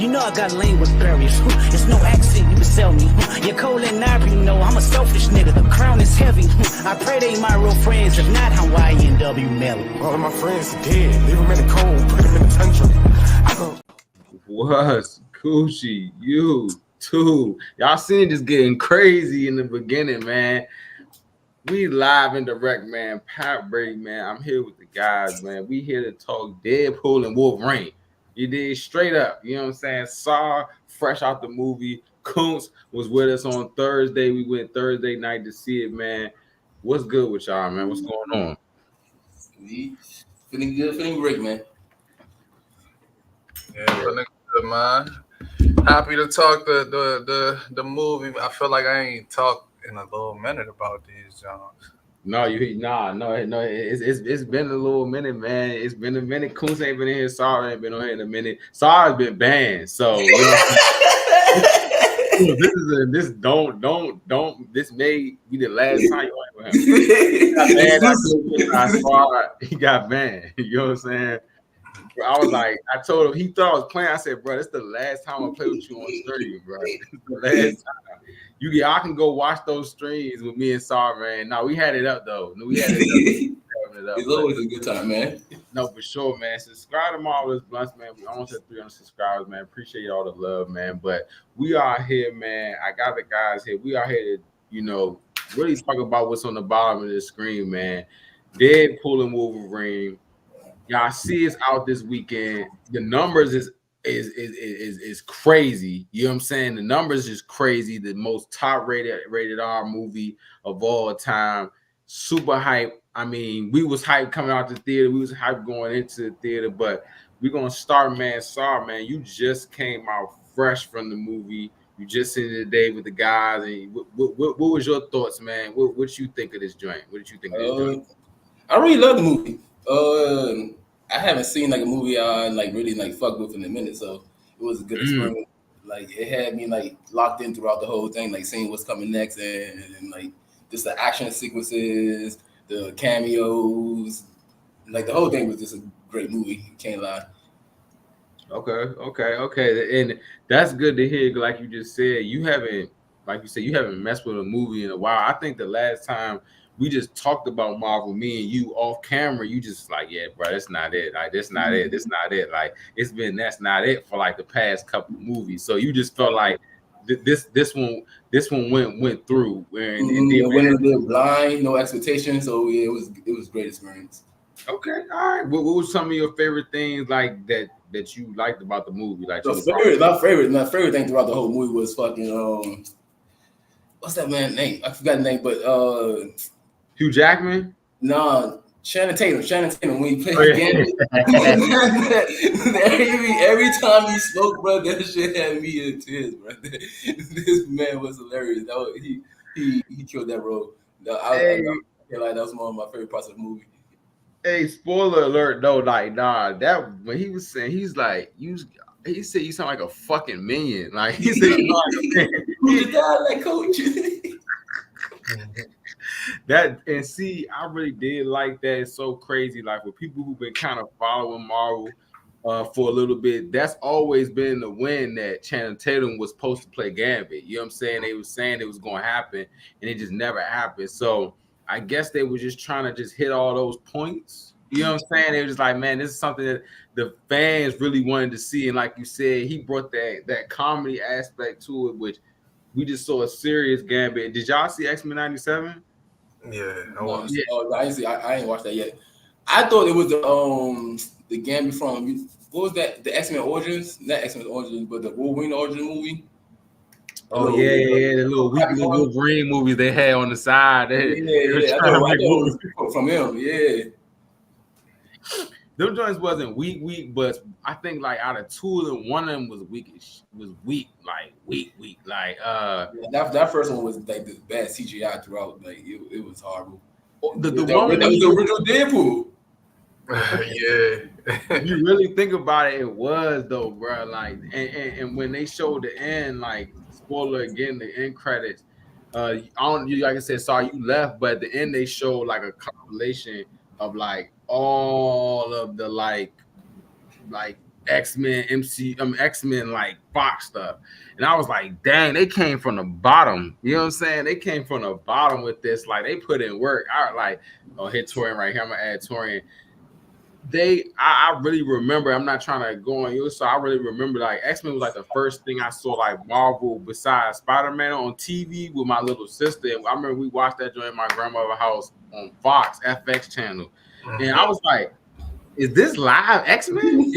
You know I got language barriers. It's no accent you can sell me. You're cold and ivory, you know I'm a selfish nigga. The crown is heavy. I pray they my real friends. If not, Hawaii and W Melly. All of my friends are dead. Leave them in the cold. Put them in the tundra. I go. What's Coochie? You too. Y'all seen this getting crazy in the beginning, man. We live and direct, man. Pat Brady, man. I'm here with the guys, man. We here to talk Deadpool and Wolverine. You did straight up. You know what I'm saying? Saw fresh out the movie. Kuntz was with us on Thursday. We went Thursday night to see it, man. What's good with y'all, man? What's going on? Feeling good, feeling great, man. Yeah, feeling good, man. Happy to talk the movie. I feel like I ain't talked in a little minute about these Jones. No, it's been a little minute, man. It's been a minute. Kuntz ain't been in here. Saw ain't been on here in a minute. Saw has been banned. So you know, this may be the last time you with him. He got banned. You know what I'm saying? I was like, I told him, he thought I was playing. I said, bro, this is the last time I play with you on stream, bro. This is the last time. I can go watch those streams with me and Saw, man. No, we had it up though. We had it up. It's always a good time, man. No, for sure, man. Subscribe to Marvelous Bluntz, man. We almost at 300 subscribers, man. Appreciate all the love, man. But we are here, man. I got the guys here. We are here to, you know, really talk about what's on the bottom of the screen, man. Deadpool and Wolverine. Y'all see it's out this weekend. The numbers is crazy. You know what I'm saying? The numbers is crazy. The most top rated R movie of all time. Super hype. I mean, we was hyped coming out the theater. We was hyped going into the theater. But we're gonna start, man. Saw, man. You just came out fresh from the movie. You just seen it today with the guys. And what was your thoughts, man? What you think of this joint? What did you think of this joint? I really love the movie. I haven't seen like a movie I like really like fucked with in a minute, so it was a good experience. Like it had me like locked in throughout the whole thing, like seeing what's coming next and like just the action sequences, the cameos, like the whole thing was just a great movie. Can't lie. Okay, and that's good to hear. Like you just said, you haven't messed with a movie in a while. I think the last time we just talked about Marvel, me and you off camera, you just like, yeah, bro, that's not it. Like, that's not it. That's not it. Like, that's not it for like the past couple movies. So you just felt like this one went through. And went a bit blind, no expectation. So yeah, it was great experience. Okay, all right. What was some of your favorite things like that you liked about the movie? Like my favorite thing throughout the whole movie was fucking what's that man's name? I forgot the name, but Hugh Jackman? No, Channing Tatum. When he played again, every time he spoke, bro, that shit had me in tears, bro. This man was hilarious. He killed that role. I feel like that was one of my favorite parts of the movie. Hey, spoiler alert! No, like that when he was saying he said you sound like a fucking minion. Like he said you sound like a minion. You died like Coach. That and see, I really did like that. It's so crazy. Like with people who've been kind of following Marvel for a little bit, that's always been the win that Channing Tatum was supposed to play Gambit. You know what I'm saying? They were saying it was going to happen, and it just never happened. So I guess they were just trying to just hit all those points. You know what I'm saying? They were just like, man, this is something that the fans really wanted to see. And like you said, he brought that comedy aspect to it, which we just saw a serious Gambit. Did y'all see X-Men 97? Yeah, I ain't watched that yet. I thought it was the Gambit from what was that? The X-Men Origins, not X-Men Origins, but the Wolverine Origin movie. Oh yeah, the little weekly Wolverine movies they had on the side. I thought from him, yeah. Them joints wasn't weak, but I think like out of two of them, one of them was weak. Like that first one was like the bad CGI throughout. Like it was horrible. The one with the original Deadpool. Yeah. You really think about it, it was though, bro. Like and when they showed the end, like spoiler again, the end credits. I don't like I said, sorry you left, but at the end they showed like a compilation of like all of the like X-Men X-Men like Fox stuff. And I was like, dang, they came from the bottom. You know what I'm saying? They came from the bottom with this. Like they put in work. I like, oh, hit Torian right here. I'm gonna add Torian. I really remember. I'm not trying to go on you, so I really remember like X-Men was like the first thing I saw like Marvel besides Spider-Man on TV with my little sister. And I remember we watched that joint in my grandmother's house on Fox FX channel, and I was like, "Is this live X-Men?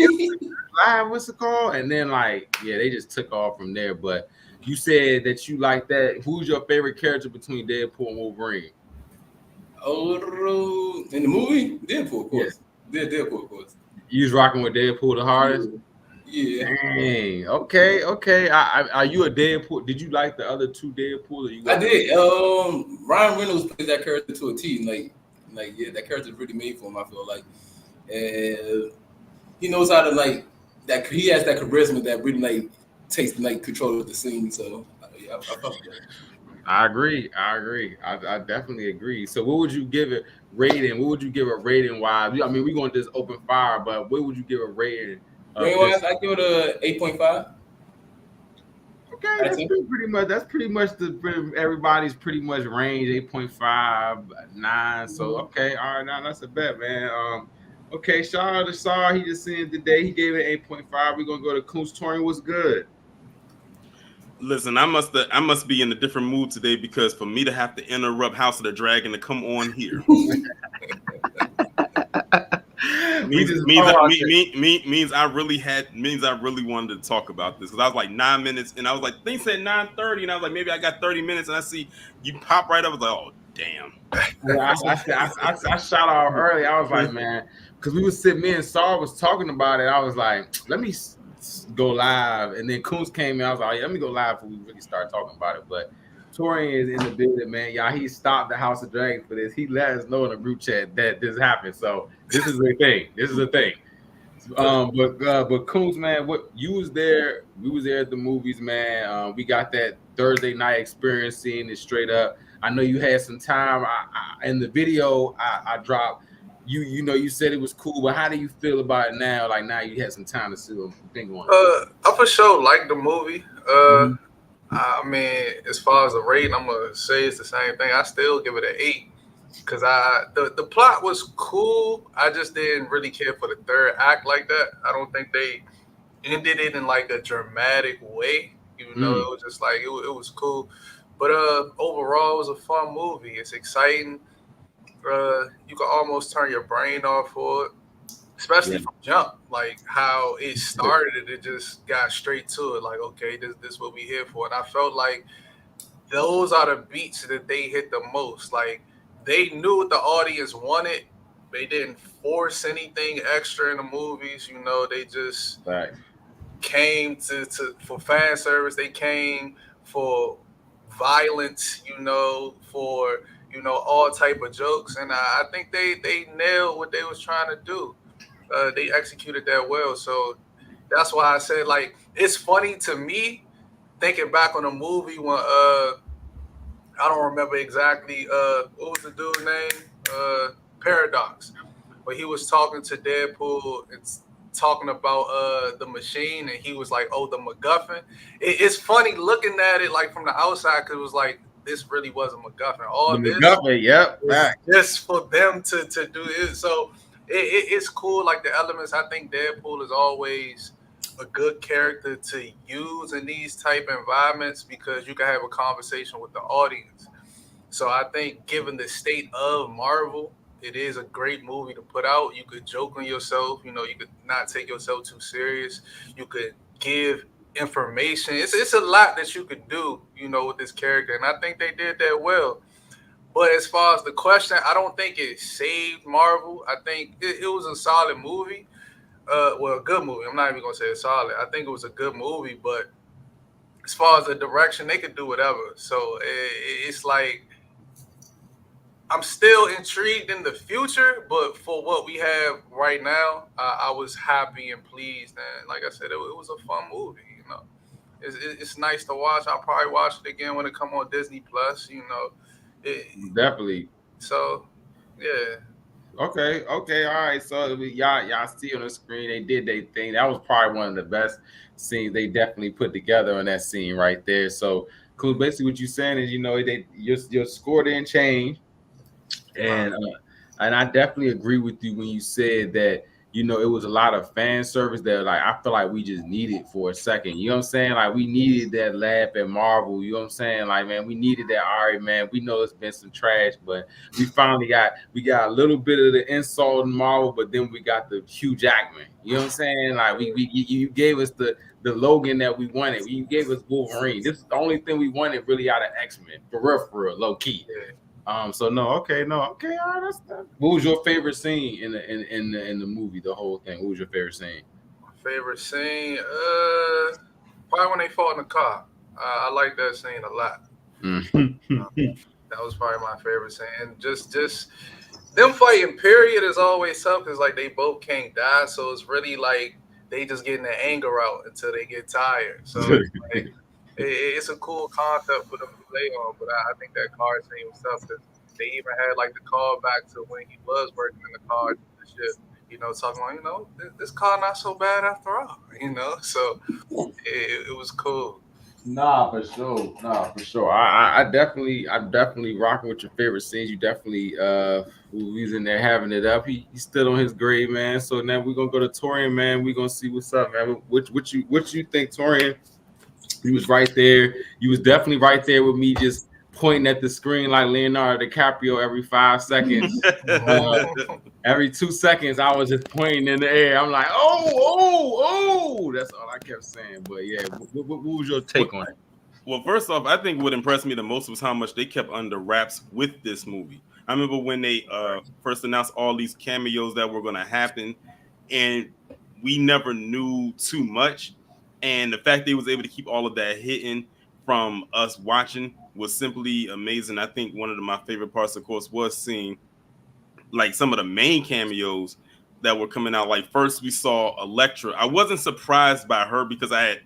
Live? What's it called?" And then like, yeah, they just took off from there. But you said that you like that. Who's your favorite character between Deadpool and Wolverine? Oh, in the movie, Deadpool, of course. Yeah. Deadpool, of course. You was rocking with Deadpool the hardest. Yeah. Dang. Okay. Are you a Deadpool? Did you like the other two Deadpool? I did. Ryan Reynolds plays that character to a T. Like yeah, that character is really made for him. I feel like, and he knows how to like that. He has that charisma that really like takes like control of the scene. So yeah, I felt that. I agree. I definitely agree. So, what would you give it rating? What would you give it rating wise? I mean, we're going to just open fire, but what would you give a rating? Rating wise, I give it a 8.5. Okay, that's pretty much everybody's pretty much range 8.5, 9. So okay, all right, now that's a bet, man. Okay, shout out to Saw. He just seen today. He gave it 8.5. We're gonna go to Coons Touring. What's good? Listen, I must be in a different mood today because for me to have to interrupt House of the Dragon to come on here means I really wanted to talk about this because I was like 9 minutes and I was like, they said 9:30 and I was like, maybe I got 30 minutes and I see you pop right up. I was like, oh damn. I shot out early. I was like, man, because me and Saul was talking about it. I was like, let me go live, and then Coons came in. I was like, let me go live before we really start talking about it. But Torian is in the building, man. Y'all, he stopped the House of Dragons for this. He let us know in the group chat that this happened. So this is a thing. But Coons, man, what you was there? We was there at the movies, man. We got that Thursday night experience, seeing it straight up. I know you had some time. In the video I dropped. You said it was cool, but how do you feel about it now? Like now you had some time to see what you think on it. I for sure like the movie. I mean, as far as the rating, I'm gonna say it's the same thing. I still give it an 8 because the plot was cool. I just didn't really care for the third act like that. I don't think they ended it in like a dramatic way. It was just like it was cool. But overall, it was a fun movie. It's exciting. You can almost turn your brain off for it, especially from jump. Like how it started, it just got straight to it. Like, okay, this is what we here for. And I felt like those are the beats that they hit the most. Like they knew what the audience wanted. They didn't force anything extra in the movies. They just came to for fan service. They came for violence. For all type of jokes, and I think they nailed what they was trying to do. They executed that well, so that's why I said like it's funny to me thinking back on the movie when I don't remember exactly what was the dude's name, Paradox, but he was talking to Deadpool and talking about the machine, and he was like, "Oh, the MacGuffin." It's funny looking at it like from the outside because it was like. This really wasn't MacGuffin. All this was just for them to do it. So it's cool. Like the elements, I think Deadpool is always a good character to use in these type environments because you can have a conversation with the audience. So I think given the state of Marvel, it is a great movie to put out. You could joke on yourself. You could not take yourself too serious. You could give information. It's a lot that you could do, with this character, and I think they did that well. But as far as the question, I don't think it saved Marvel. I think it was a solid movie. A good movie. I'm not even gonna say it's solid. I think it was a good movie, but as far as the direction, they could do whatever. So it's like I'm still intrigued in the future, but for what we have right now, I was happy and pleased. And like I said, it was a fun movie. It's nice to watch. I'll probably watch it again when it come on Disney Plus. Definitely. So, yeah. Okay, okay, all right. So y'all see on the screen, they did their thing. That was probably one of the best scenes they definitely put together on that scene right there. So, cool. Basically, what you're saying is, your score didn't change, Right. and I definitely agree with you when you said that it was a lot of fan service that like I feel like we just needed for a second. You know what I'm saying? Like we needed that laugh at Marvel. You know what I'm saying? Like man, we needed that. All right, man. We know it's been some trash, but we got a little bit of the insult in Marvel, but then we got the Hugh Jackman. You know what I'm saying? Like you gave us the Logan that we wanted. You gave us Wolverine. This is the only thing we wanted really out of X-Men, for real, low key. Yeah. So no, okay, all right, that's that. What was your favorite scene in the movie, the whole thing? What was your favorite scene? My favorite scene, probably when they fought in the car. I like that scene a lot. That was probably my favorite scene. And just them fighting, period, is always tough because like they both can't die, so it's really like they just getting their anger out until they get tired. So it's like it's a cool concept for them to play on, but I think that car scene was tough because they even had like the call back to when he was working in the car and shit. Talking about this car not so bad after all. So it was cool. Nah, for sure. Nah, for sure. I'm definitely rocking with your favorite scenes. You definitely he's in there having it up. He's still on his grade, man. So now we're gonna go to Torian, man. We're gonna see what's up, man. What you think, Torian? You was right there. You was definitely right there with me, just pointing at the screen like Leonardo DiCaprio every 5 seconds. Every 2 seconds, I was just pointing in the air. I'm like, oh. That's all I kept saying. But yeah, what was your take on it? Well, first off, I think what impressed me the most was how much they kept under wraps with this movie. I remember when they first announced all these cameos that were going to happen, and we never knew too much. And the fact they was able to keep all of that hidden from us watching was simply amazing. I think one of my favorite parts, of course, was seeing like some of the main cameos that were coming out. Like first we saw Elektra. I wasn't surprised by her because I had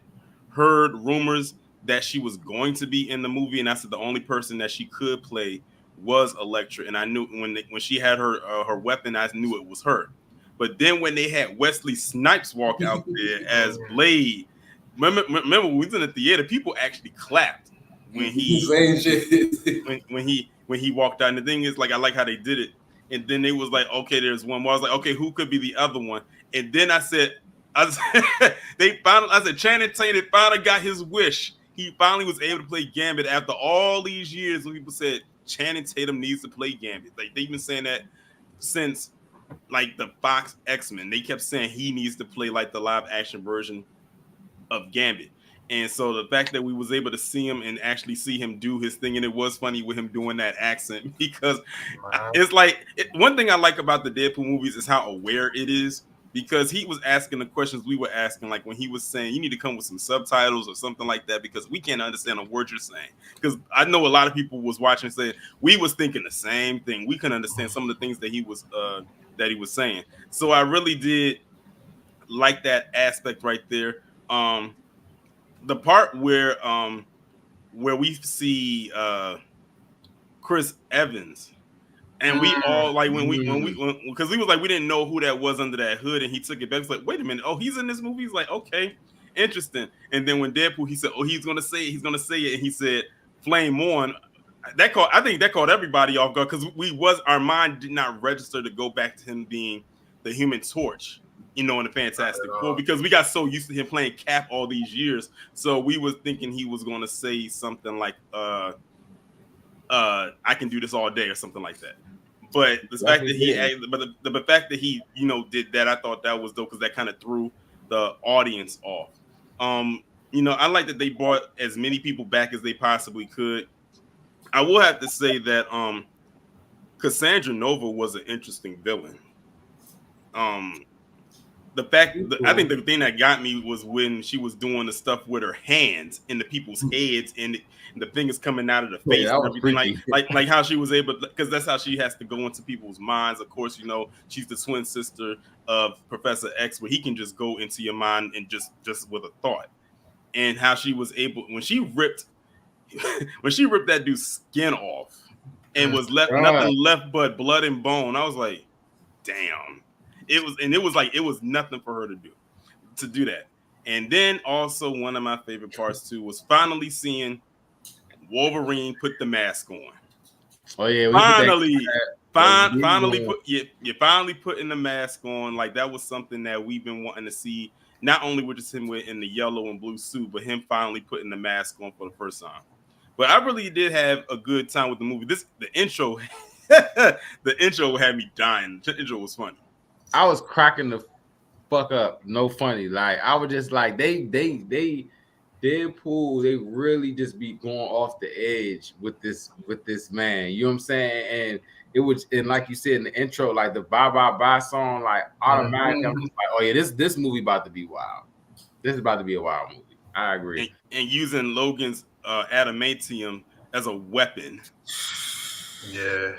heard rumors that she was going to be in the movie, and I said the only person that she could play was Elektra. And I knew when she had her weapon, I knew it was her. But then when they had Wesley Snipes walk out there as Blade, remember when we was in the theater, people actually clapped when he when he walked out. And the thing is, like, I like how they did it. And then they was like, okay, there's one more. I was like, okay, who could be the other one? And then I said, Channing Tatum finally got his wish. He finally was able to play Gambit after all these years when people said Channing Tatum needs to play Gambit. Like they've been saying that since like the Fox X-Men. They kept saying he needs to play like the live action version of Gambit. And so the fact that we was able to see him and actually see him do his thing, and it was funny with him doing that accent because it's like one thing I like about the Deadpool movies is how aware it is, because he was asking the questions we were asking, like when he was saying you need to come with some subtitles or something like that because we can't understand a word you're saying. Because I know a lot of people was watching and saying we was thinking the same thing. We couldn't understand some of the things that he was saying. So I really did like that aspect right there. The part where we see Chris Evans, and we all like when because we was like we didn't know who that was under that hood, and he took it back. It's like, wait a minute, oh, he's in this movie. He's like, okay, interesting. And then when Deadpool, he said, oh, he's gonna say it, and he said Flame On. I think that caught everybody off guard because our mind did not register to go back to him being the Human Torch. In the Fantastic Four, because we got so used to him playing Cap all these years, so we was thinking he was going to say something like, "I can do this all day" or something like that. But the fact that he, did that, I thought that was dope because that kind of threw the audience off. I like that they brought as many people back as they possibly could. I will have to say that Cassandra Nova was an interesting villain. I think the thing that got me was when she was doing the stuff with her hands in the people's heads and the fingers coming out of the face and everything, like how she was able, because that's how she has to go into people's minds. Of course, she's the twin sister of Professor X, where he can just go into your mind and just with a thought. And how she was able when she ripped that dude's skin off and was left nothing left but blood and bone. I was like, damn. It was nothing for her to do that. And then also one of my favorite parts too was finally seeing Wolverine put the mask on. Oh yeah, we finally putting the mask on. Like that was something that we've been wanting to see. Not only with just him in the yellow and blue suit, but him finally putting the mask on for the first time. But I really did have a good time with the movie. The intro, the intro had me dying. The intro was funny. I was cracking the fuck up. No funny. Like I was just like they Deadpool, they really just be going off the edge with this man. You know what I'm saying? And it was, and like you said in the intro, like the bye bye bye song, like automatically I'm just like, oh yeah, this movie about to be wild. This is about to be a wild movie. I agree. And using Logan's adamantium as a weapon. Yeah.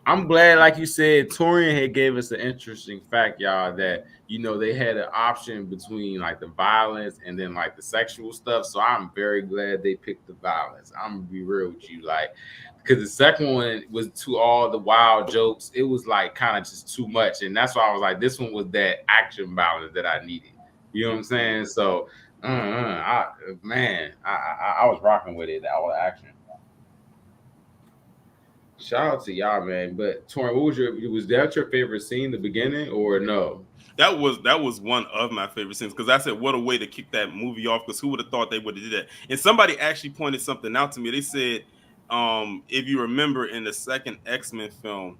I'm glad, like you said, Torian had gave us an interesting fact, y'all, that they had an option between like the violence and then like the sexual stuff. So I'm very glad they picked the violence. I'm gonna be real with you, like, because the second one was to all the wild jokes. It was like kind of just too much, and that's why I was like, this one was that action balance that I needed. You know what I'm saying? So, I was rocking with it. All the action. Shout out to y'all, man. But Torian, was that your favorite scene, the beginning, or no? That was one of my favorite scenes because I said, what a way to kick that movie off, because who would have thought they would have did that? And somebody actually pointed something out to me. They said, if you remember in the second X-Men film,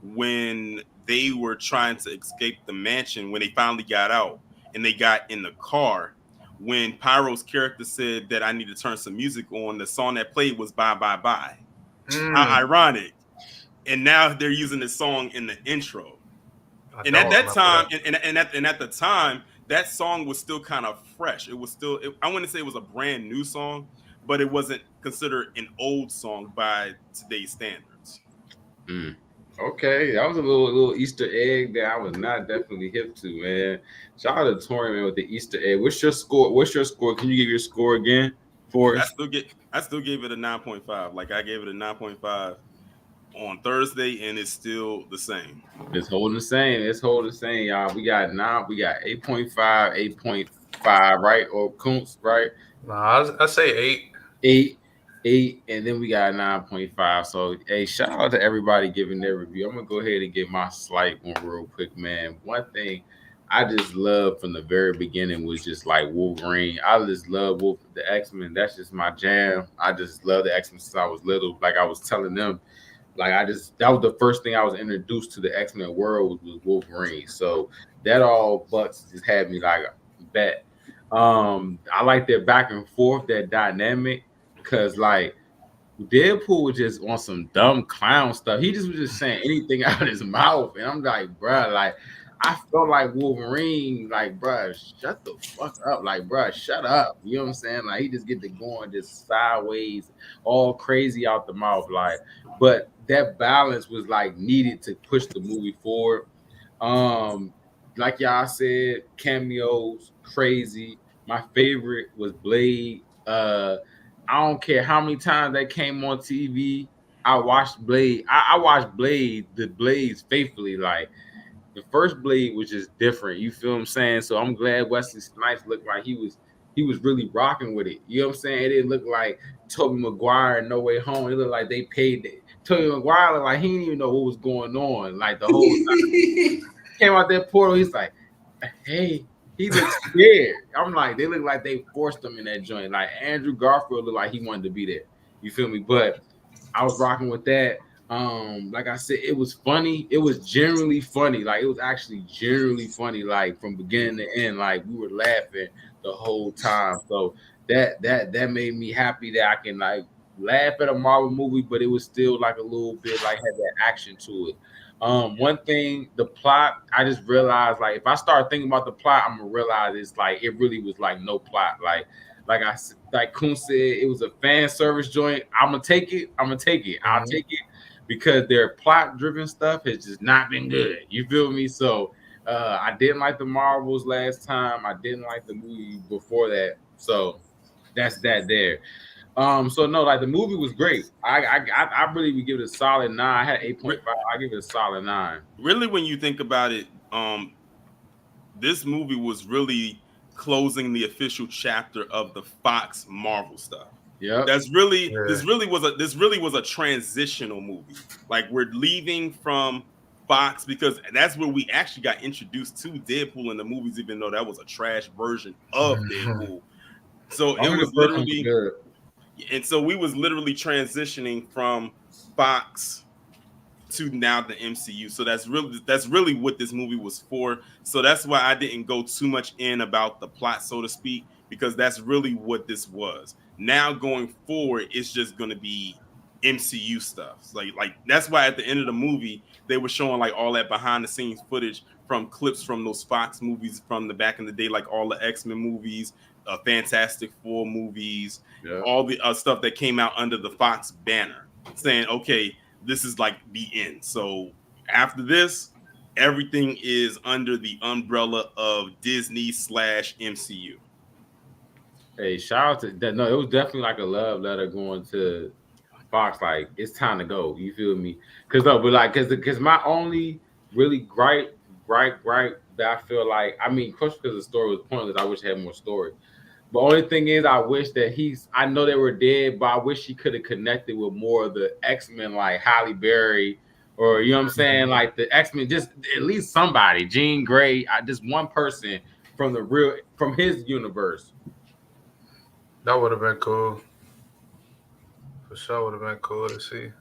when they were trying to escape the mansion, when they finally got out and they got in the car, when Pyro's character said that I need to turn some music on, the song that played was Bye Bye Bye. How ironic. And now they're using this song in the intro. And at that time, and at the time, that song was still kind of fresh. It was still, I wouldn't say it was a brand new song, but it wasn't considered an old song by today's standards. Okay, that was a little Easter egg that I was not definitely hip to, man. Shout out to Torian, man, with the Easter egg. What's your score? Can you give your score again for us? I still gave it a 9.5. Like I gave it a 9.5 on Thursday, and it's still the same. It's holding the same. Y'all. We got 8.5, 8.5, right? Or Kuntz, right? Nah, I say 8. 8, and then we got 9.5. So, hey, shout out to everybody giving their review. I'm gonna go ahead and give my slight one real quick, man. One thing I just love from the very beginning was just like Wolverine. I just love the X-Men. That's just my jam. I just love the X-Men since I was little. Like I was telling them, like that was the first thing I was introduced to the X-Men world was Wolverine. So that all Bluntz just had me like bet. I like their back and forth, that dynamic, because like Deadpool was just on some dumb clown stuff. He just was just saying anything out of his mouth, and I'm like, bruh, like I felt like Wolverine, like, bruh, shut the fuck up, like, bruh, shut up. You know what I'm saying? Like he just get to going just sideways, all crazy out the mouth, like. But that balance was like needed to push the movie forward. Like y'all said, cameos, crazy. My favorite was Blade. I don't care how many times that came on TV. I watched Blade. I watched the Blades faithfully. Like the first Blade was just different. You feel what I'm saying? So I'm glad Wesley Snipes looked like he was really rocking with it. You know what I'm saying? It didn't look like Tobey Maguire and No Way Home. It looked like they paid it. Tobey Maguire looked like he didn't even know what was going on. Like the whole time. Came out that portal, he's like, hey, he looks scared. I'm like, they look like they forced him in that joint. Like Andrew Garfield looked like he wanted to be there. You feel me? But I was rocking with that. Like I said, it was funny. It was generally funny. Like it was actually generally funny. Like from beginning to end, like we were laughing the whole time. So that made me happy that I can like laugh at a Marvel movie, but it was still like a little bit like had that action to it. One thing, the plot, I just realized like if I start thinking about the plot, I'm gonna realize it's like it really was like no plot. Like Kun said, it was a fan service joint. I'm gonna take it. I'll take it because their plot driven stuff has just not been good. You feel me? So I didn't like the Marvels last time. I didn't like the movie before that. So that's that there. So no, like the movie was great. I really would give it a solid 9. I had 8.5. I give it a solid 9. Really, when you think about it, this movie was really closing the official chapter of the Fox Marvel stuff. Yeah, this really was a transitional movie. Like we're leaving from Fox because that's where we actually got introduced to Deadpool in the movies, even though that was a trash version of Deadpool. So it was literally good. And so we was literally transitioning from Fox to now the MCU. So that's really what this movie was for. So that's why I didn't go too much in about the plot, so to speak, because that's really what this was. Now going forward, it's just going to be MCU stuff. Like that's why at the end of the movie, they were showing like all that behind the scenes footage from clips from those Fox movies from the back in the day, like all the X-Men movies, Fantastic Four movies, all the stuff that came out under the Fox banner, saying, okay, this is like the end. So after this, everything is under the umbrella of Disney/MCU. Hey, shout out to that. No, it was definitely like a love letter going to Fox. Like it's time to go. You feel me? Because my only really gripe that I feel like, I mean, because the story was pointless. I wish I had more story. But only thing is, I wish that I know they were dead, but I wish he could have connected with more of the X-Men, like Halle Berry, or you know what I'm saying, like the X-Men, just at least somebody, Jean Grey, just one person from his universe. That would have been cool. For sure, would have been cool to see.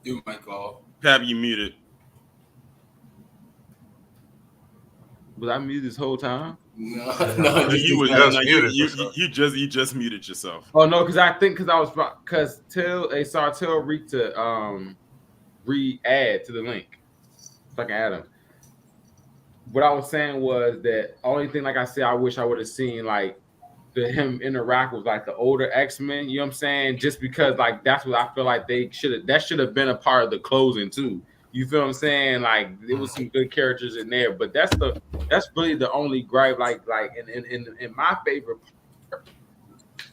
You might call. Have you muted? Was I muted this whole time? No, you just muted yourself. Oh no, because they saw Till Reek to re-add to the link. So I can add them. What I was saying was that only thing, like I said, I wish I would have seen like him interact with like the older X-Men. You know what I'm saying? Just because like that's what I feel like that should have been a part of the closing too. You feel what I'm saying? Like there was some good characters in there, but that's really the only gripe. Like in my favorite part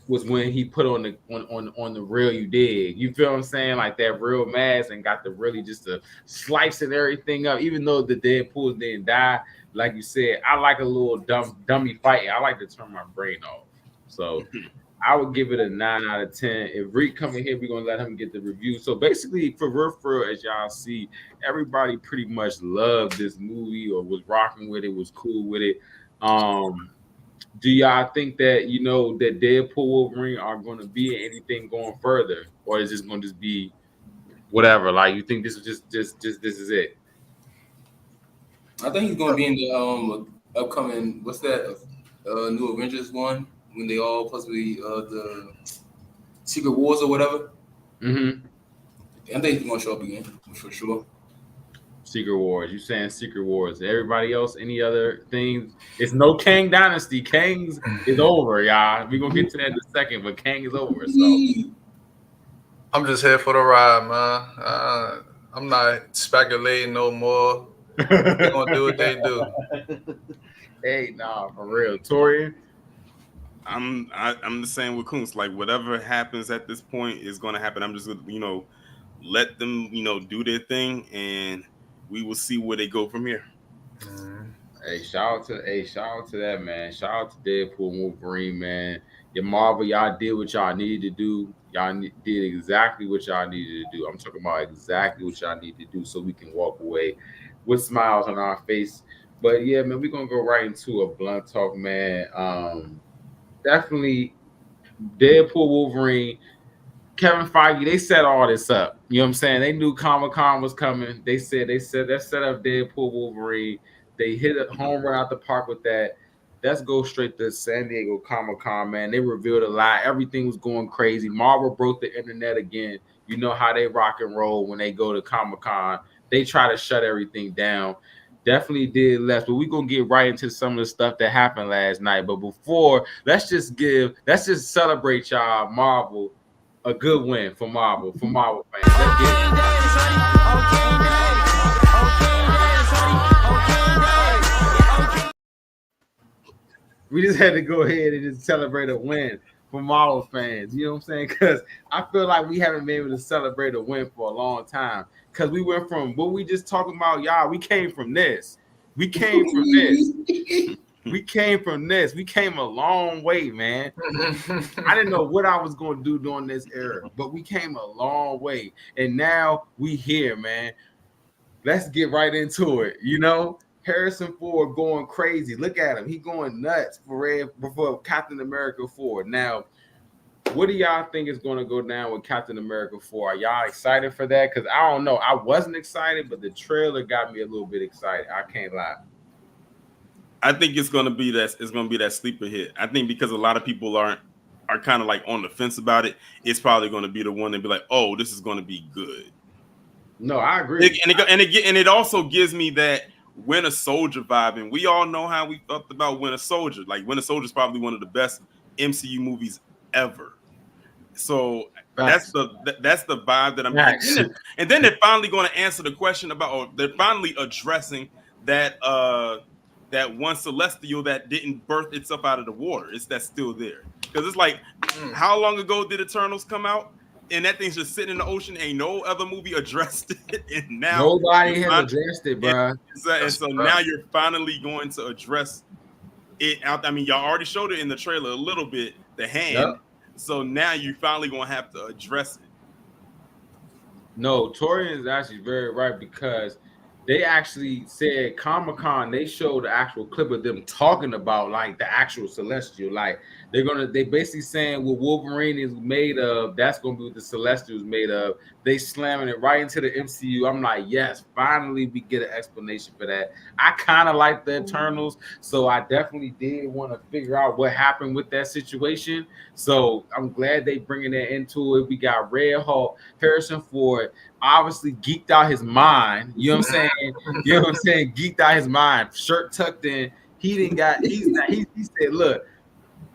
was when he put on the real you dig. You feel what I'm saying? Like that real mask and got the really just to slicing everything up. Even though the Deadpool didn't die, like you said, I like a little dummy fighting. I like to turn my brain off. So I would give it a 9 out of 10. If Reek coming here, we're gonna let him get the review. So basically, for real, as y'all see, everybody pretty much loved this movie or was rocking with it, was cool with it. Do y'all think that that Deadpool Wolverine are going to be anything going further, or is this going to just be whatever? Like you think this is just this is it? I think he's going to be in the upcoming what's that new Avengers one when they all supposed to be the Secret Wars or whatever. Mm-hmm. I think he's going to show up again for sure. Secret Wars. You saying Secret Wars? Everybody else? Any other things? It's no Kang Dynasty. Kang's is over, y'all. We're gonna get to that in a second, but Kang is over. So I'm just here for the ride, man. I'm not speculating no more. They're gonna do what they do. Hey, nah, for real, Torian. I'm the same with Kunz. Like whatever happens at this point is gonna happen. I'm just gonna let them do their thing, and we will see where they go from here. Hey, shout out to that, man. Shout out to Deadpool and Wolverine, man. Your Marvel, y'all did what y'all needed to do. Y'all did exactly what y'all needed to do. I'm talking about exactly what y'all need to do so we can walk away with smiles on our face. But yeah, man, we're gonna go right into a blunt talk, man. Definitely Deadpool, Wolverine, Kevin Feige, they set all this up. You know what I'm saying? They knew Comic-Con was coming. They set up Deadpool, Wolverine. They hit a home run out the park with that. Let's go straight to San Diego Comic-Con, man. They revealed a lot. Everything was going crazy. Marvel broke the internet again. You know how they rock and roll when they go to Comic-Con. They try to shut everything down. Definitely did less, but we're gonna get right into some of the stuff that happened last night. But before, let's just celebrate y'all Marvel. A good win for Marvel fans. Let's get it. We just had to go ahead and just celebrate a win for for Marvel fans. You know what I'm saying? Because I feel like we haven't been able to celebrate a win for a long time. Because we went from what we just talking about, y'all. We came from this. We came from this. We came from this. We came a long way, man. I didn't know what I was going to do during this era, but we came a long way. And now we here, man. Let's get right into it. You know, Harrison Ford going crazy. Look at him. He going nuts for Captain America 4. Now, what do y'all think is going to go down with Captain America 4? Are y'all excited for that? Because I don't know. I wasn't excited, but the trailer got me a little bit excited. I can't lie. I think it's going to be that sleeper hit. I think because a lot of people are kind of like on the fence about it, it's probably going to be the one that be like, oh, this is going to be good. No, I agree. And it also gives me that Winter Soldier vibe, and we all know how we felt about Winter Soldier. Like Winter Soldier is probably one of the best MCU movies ever. So that's the vibe that I'm getting. And then they're finally going to answer the question about, or they're finally addressing that that one celestial that didn't birth itself out of the water. That's still there. Because it's like, how long ago did Eternals come out? And that thing's just sitting in the ocean. Ain't no other movie addressed it. And now nobody has addressed it, bro. And so now you're finally going to address it out. I mean, y'all already showed it in the trailer a little bit, the hand. Yep. So now you're finally going to have to address it. No, Torian is actually very right, because they actually said Comic-Con, they showed the actual clip of them talking about like the actual Celestial. Like they basically saying what Wolverine is made of, that's gonna be what the Celestial is made of. They slamming it right into the MCU. I'm like, yes, finally we get an explanation for that. I kind of like the Eternals, so I definitely did want to figure out what happened with that situation. So I'm glad they bringing that into it. We got Red Hulk, Harrison Ford, obviously geeked out his mind. You know what I'm saying? You know what I'm saying? Geeked out his mind, shirt tucked in. He said, look,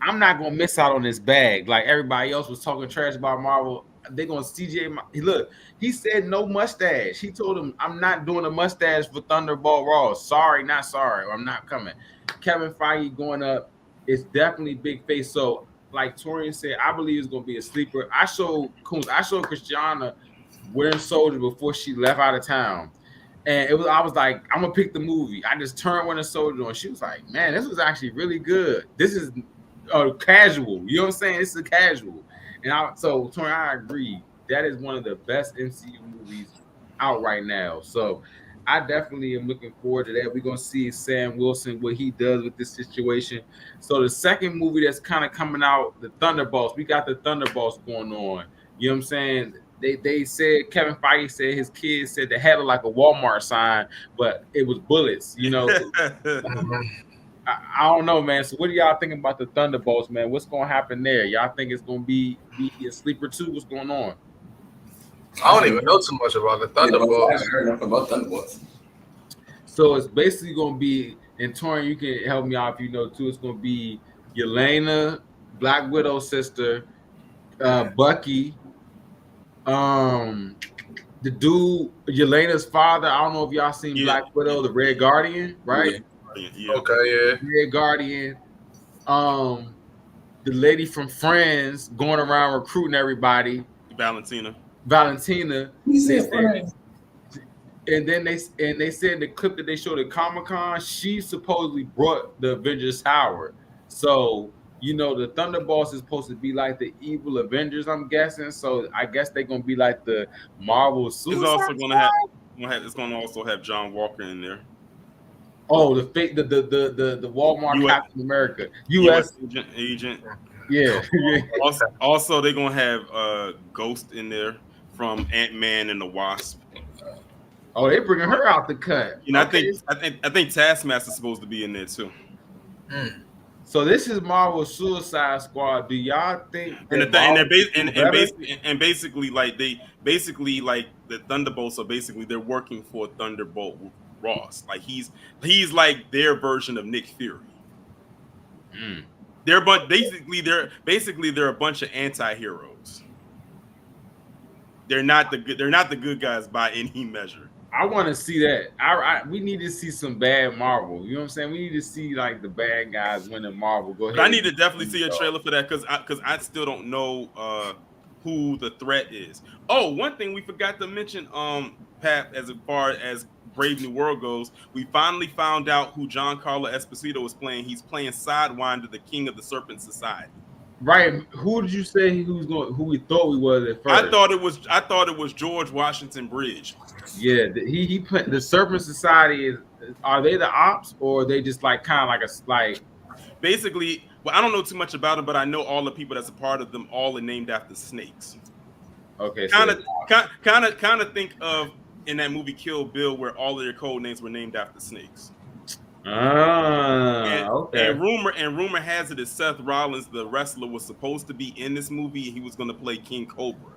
I'm not gonna miss out on this bag. Like everybody else was talking trash about Marvel. They're gonna CJ. Look, he said no mustache. He told him, I'm not doing a mustache for Thunderbolt Raw. Sorry, not sorry. I'm not coming. Kevin Feige going up. It's definitely big face. So, like Torian said, I believe it's gonna be a sleeper. I showed Christiana Winter Soldier before she left out of town. And I was like, I'm gonna pick the movie. I just turned Winter Soldier on. She was like, man, this was actually really good. This is casual. You know what I'm saying? It's a casual. And so Torian, I agree. That is one of the best MCU movies out right now. So I definitely am looking forward to that. We're gonna see Sam Wilson, what he does with this situation. So the second movie that's kind of coming out, the Thunderbolts. We got the Thunderbolts going on. You know what I'm saying? They said, Kevin Feige said his kids said they had like a Walmart sign, but it was bullets, you know. I don't know, man. So what do y'all think about the Thunderbolts, man? What's going to happen there? Y'all think it's going to be a sleeper too? What's going on? I don't even know too much about the Thunderbolts. I heard enough about Thunderbolts. So it's basically going to be, and Torian, you can help me out if you know too. It's going to be Yelena, Black Widow's sister, Bucky, the dude, Yelena's father. I don't know if y'all seen Black Widow, the Red Guardian, right? Yeah. Okay, yeah. Red Guardian. The lady from Friends going around recruiting everybody. Valentina. He said Friends. And then they said in the clip that they showed at Comic-Con, she supposedly brought the Avengers Tower. So, you know, the Thunderbolts is supposed to be like the evil Avengers, I'm guessing. So I guess they're gonna be like the Marvel Suicide It's also gonna also have John Walker in there. Oh, the Walmart Captain America, U.S. agent. Yeah. Also, they're gonna have Ghost in there from Ant-Man and the Wasp. Oh, they bringing her out the cut. You know, okay. I think Taskmaster's supposed to be in there too. So this is Marvel Suicide Squad. Do y'all think? Basically, like the Thunderbolts are basically they're working for Thunderbolt Ross. Like he's like their version of Nick Fury. They're a bunch of anti-heroes. They're not the good guys by any measure. I want to see that. We need to see some bad Marvel. You know what I'm saying? We need to see like the bad guys winning Marvel. Go ahead. But I need to definitely see a trailer for that because I still don't know who the threat is. Oh, one thing we forgot to mention, Pat, as far as Brave New World goes, we finally found out who Giancarlo Esposito is playing. He's playing Sidewinder, the King of the Serpent Society. Right. Who did you say who we thought we was at first? I thought it was George Washington Bridge. Yeah, he put the Serpent Society are they the ops or are they just like kind of like basically, well, I don't know too much about them, but I know all the people that's a part of them all are named after snakes. Okay. Kind of think of in that movie Kill Bill where all of their code names were named after snakes. Okay. And rumor has it that Seth Rollins, the wrestler, was supposed to be in this movie. He was going to play King Cobra,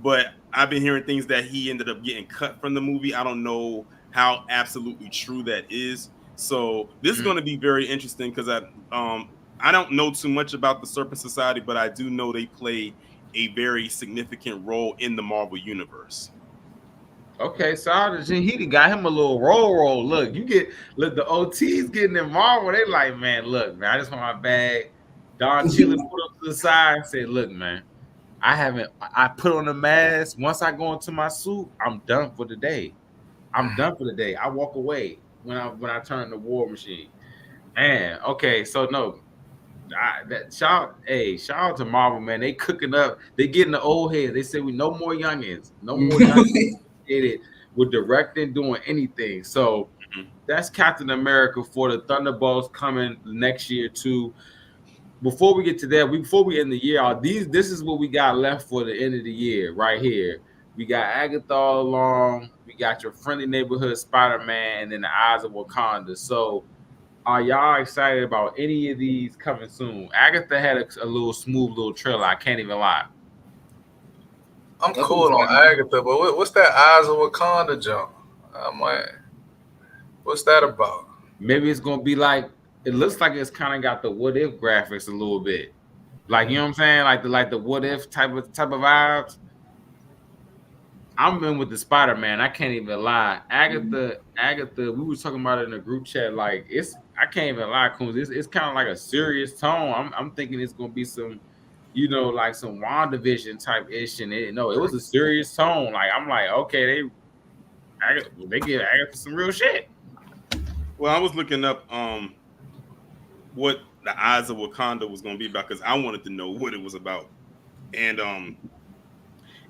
but I've been hearing things that he ended up getting cut from the movie. I don't know how absolutely true that is. So this is going to be very interesting because I don't know too much about the Serpent Society, but I do know they play a very significant role in the Marvel universe. Okay, so he got him a little roll. Look, the OTs getting in Marvel. They like, man, look, man, I just want my bag. Don Cheadle put up to the side and said, look, man, I put on the mask. Once I go into my suit, I'm done for the day. I walk away when I turn the War Machine. Man, okay, so no. Shout out to Marvel, man. They cooking up. They getting the old heads. They say we no more youngins. No more youngins. With directing, doing anything. So that's Captain America for the Thunderbolts coming next year too. Before we get to that, before we end the year, this is what we got left for the end of the year right here. We got Agatha all along. We got your friendly neighborhood Spider-Man, and then the Eyes of Wakanda. So are y'all excited about any of these coming soon? Agatha had a little smooth little trailer. I can't even lie. I'm cool on Agatha, but what's that Eyes of Wakanda jump? I'm like, what's that about? Maybe it's gonna be like it looks like it's kind of got the what if graphics a little bit, like you know what I'm saying, like the what if type of vibes. I'm in with the Spider-Man. I can't even lie. Agatha. We were talking about it in a group chat. Like I can't even lie, Coons. It's kind of like a serious tone. I'm thinking it's gonna be some. Like some WandaVision type ish, and it was a serious tone. Like I'm like, okay, they give Agatha some real shit. Well, I was looking up what the Eyes of Wakanda was going to be about because I wanted to know what it was about, and